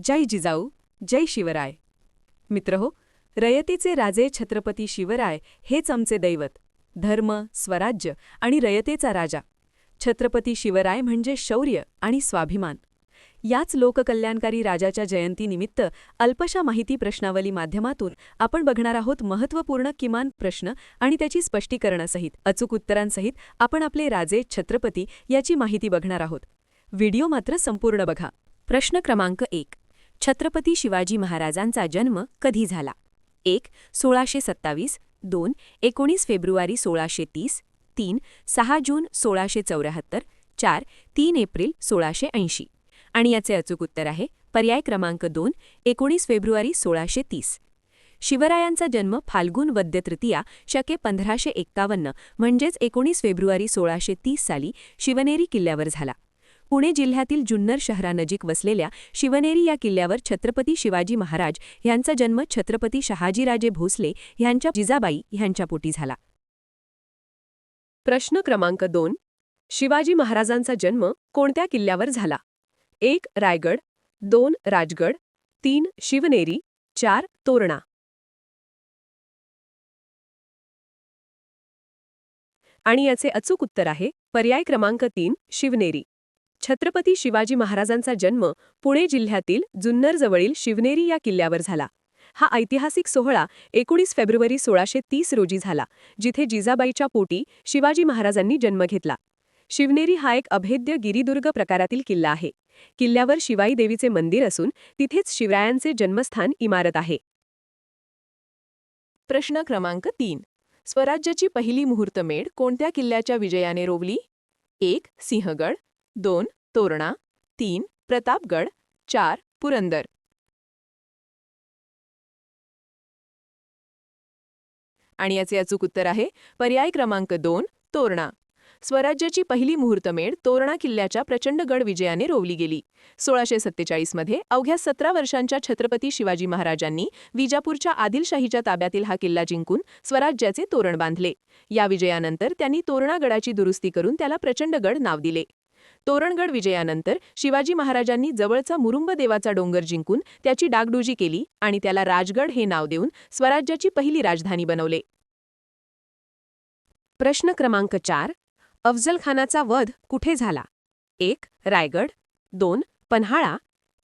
जय जिजाऊ, जय शिवराय. मित्रहो, रयतेचे राजे छत्रपती शिवराय हेच आमचे दैवत. धर्म, स्वराज्य आणि रयतेचा राजा. छत्रपती शिवराय म्हणजे शौर्य आणि स्वाभिमान. याच लोककल्याणकारी राजाच्या जयंतीनिमित्त अल्पशा माहिती प्रश्नावली माध्यमातून आपण बघणार आहोत महत्त्वपूर्ण किमान प्रश्न आणि त्याची स्पष्टीकरणासहित अचूक उत्तरांसहित आपण आपले राजे छत्रपती याची माहिती बघणार आहोत. व्हिडिओ मात्र संपूर्ण बघा. प्रश्न क्रमांक 1. छत्रपती शिवाजी महाराजांचा जन्म कधी झाला? 1. 1627, 2. 19 फेब्रुवारी 1630, 3. 6 जून 1674, 4. 3 एप्रिल 1680. आणि याचे अचूक उत्तर आहे पर्याय क्रमांक 2. 19 फेब्रुवारी 1630. शिवरायांचा जन्म फाल्गुन वद्य तृतीया शके 1551 म्हणजेच 19 फेब्रुवारी 1630 साली शिवनेरी किल्ल्यावर झाला. पुणे जिल्ह्यातील जुन्नर शहरानजीक वसलेल्या शिवनेरी या किल्ल्यावर छत्रपती शिवाजी महाराज यांचा जन्म छत्रपती शहाजीराजे भोसले यांच्या जिजाबाई यांच्या पोटी झाला. प्रश्न क्रमांक 2. शिवाजी महाराजांचा जन्म कोणत्या किल्ल्यावर झाला? 1. रायगड, 2. राजगड, 3. शिवनेरी, 4. तोरणा. आणि याचे अचूक उत्तर आहे पर्याय क्रमांक 3. शिवनेरी. छत्रपती शिवाजी महाराजांचा जन्म पुणे जिल्ह्यातील जुन्नरजवळील शिवनेरी या किल्ल्यावर झाला. हा ऐतिहासिक सोहळा 19 फेब्रुवारी 1630 रोजी झाला, जिथे जिजाबाईच्या पोटी शिवाजी महाराजांनी जन्म घेतला. शिवनेरी हा एक अभेद्य गिरिदुर्ग प्रकारातील किल्ला आहे. किल्ल्यावर शिवाई देवीचे मंदिर असून तिथेच शिवरायांचे जन्मस्थान इमारत आहे. प्रश्न क्रमांक 3. स्वराज्याची पहिली मुहूर्तमेढ कोणत्या किल्ल्याच्या विजयाने रोवली? 1. सिंहगड, 2. तोरणा, 3. प्रतापगड, 4. पुरंदर. आणि याचे अचूक उत्तर आहे पर्याय क्रमांक 2. तोरणा. स्वराज्याची पहिली मुहूर्तमेढ तोरणा किल्ल्याच्या प्रचंडगड विजयाने रोवली गेली. 1647 मध्ये अवघ्या 17 वर्षांच्या छत्रपती शिवाजी महाराजांनी विजापूरच्या आदिलशाहीच्या ताब्यातील हा किल्ला जिंकून स्वराज्याचे तोरण बांधले. या विजयानंतर त्यांनी तोरणागडाची दुरुस्ती करून त्याला प्रचंडगड नाव दिले. तोरणगड विजयानंतर शिवाजी महाराजांनी जवळचा मुरुंब देवाचा डोंगर जिंकून त्याची डागडुजी केली आणि त्याला राजगड हे नाव देऊन स्वराज्याची पहिली राजधानी बनवले. प्रश्न क्रमांक 4. अफझलखानाचा वध कुठे झाला? 1. रायगड, 2. पन्हाळा,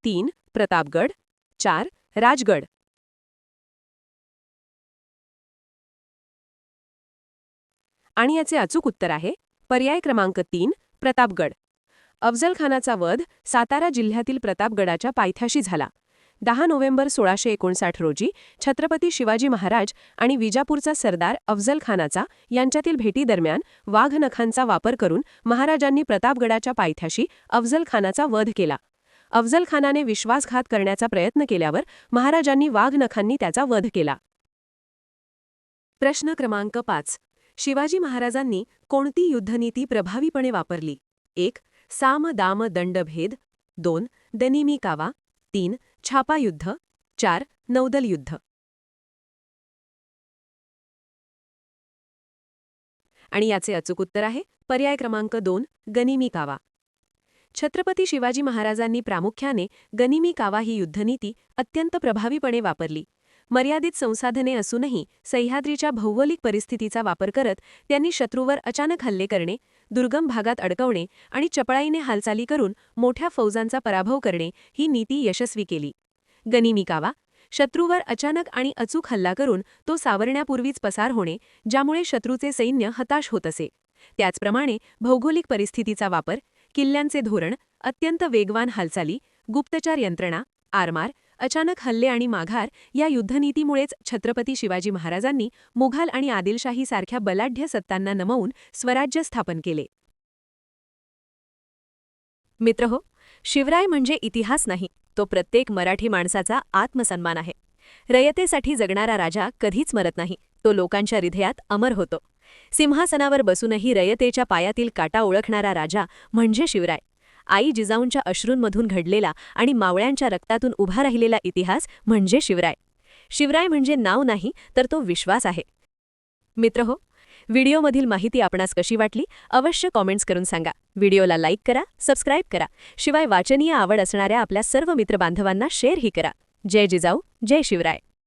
3. प्रतापगड, 4. राजगड. आणि याचे अचूक उत्तर आहे पर्याय क्रमांक 3. प्रतापगड. अफझलखानाचा वध सातारा जिल्ह्यातील प्रतापगडाच्या पायथ्याशी झाला. 10 नोव्हेंबर 1659 रोजी छत्रपती शिवाजी महाराज आणि विजापूरचा सरदार अफझलखानाचा यांच्यातील भेटीदरम्यान वाघनखांचा वापर करून महाराजांनी प्रतापगडाच्या पायथ्याशी अफझलखानाचा वध केला. अफझलखानाने विश्वासघात करण्याचा प्रयत्न केल्यावर महाराजांनी वाघनखांनी त्याचा वध केला. प्रश्न क्रमांक 5. शिवाजी महाराजांनी कोणती युद्धनीती प्रभावीपणे वापरली? 1. साम दाम दंडभेद, 2. दनिमी कावा, 3. छापा युद्ध, 4. नौदल युद्ध. आणि याचे अचूक उत्तर आहे पर्याय क्रमांक 2. गनिमी कावा. छत्रपती शिवाजी महाराजांनी प्रामुख्याने गनिमी कावा ही युद्धनीती अत्यंत प्रभावीपणे वापरली. मर्यादित संसाधने असूनही सह्याद्रीच्या भौगोलिक परिस्थितीचा वापर करत त्यांनी शत्रूवर अचानक हल्ले करणे, दुर्गम भागात अडकवणे आणि चपळाईने हालचाली करून मोठ्या फौजांचा पराभव करणे ही नीती यशस्वी केली. गनिमी कावा शत्रूवर अचानक आणि अचूक हल्ला करून तो सावरण्यापूर्वीच पसार होणे, ज्यामुळे शत्रूचे सैन्य हताश होत असे. त्याचप्रमाणे भौगोलिक परिस्थितीचा वापर, किल्ल्यांचे धोरण, अत्यंत वेगवान हालचाली, गुप्तचर यंत्रणा, आरमार, अचानक हल्ले आणि माघार या युद्धनीतीमुळेच छत्रपती शिवाजी महाराजांनी मुघल आणि आदिलशाही सारख्या बलाढ्य सत्तांना नमवून स्वराज्य स्थापन केले. मित्रहो, शिवराय म्हणजे इतिहास नाही, तो प्रत्येक मराठी माणसाचा आत्मसन्मान आहे. रयतेसाठी जगणारा राजा कधीच मरत नाही, तो लोकांच्या हृदयात अमर होतो. सिंहासनावर बसूनही रयतेच्या पायातील काटा ओळखणारा राजा म्हणजे शिवराय. आई जिजाऊंच्या अश्रूंमधून घडलेला आणि मावळ्यांच्या रक्तातून उभा राहिलेला इतिहास म्हणजे शिवराय. शिवराय म्हणजे नाव नाही, तर तो विश्वास आहे. मित्रहो, व्हिडिओमधील माहिती आपणास कशी वाटली अवश्य कॉमेंट्स करून सांगा. व्हिडिओला लाईक करा, सबस्क्राईब करा. शिवाय वाचनीय आवड असणाऱ्या आपल्या सर्व मित्रबांधवांना शेअरही करा. जय जिजाऊ, जय शिवराय.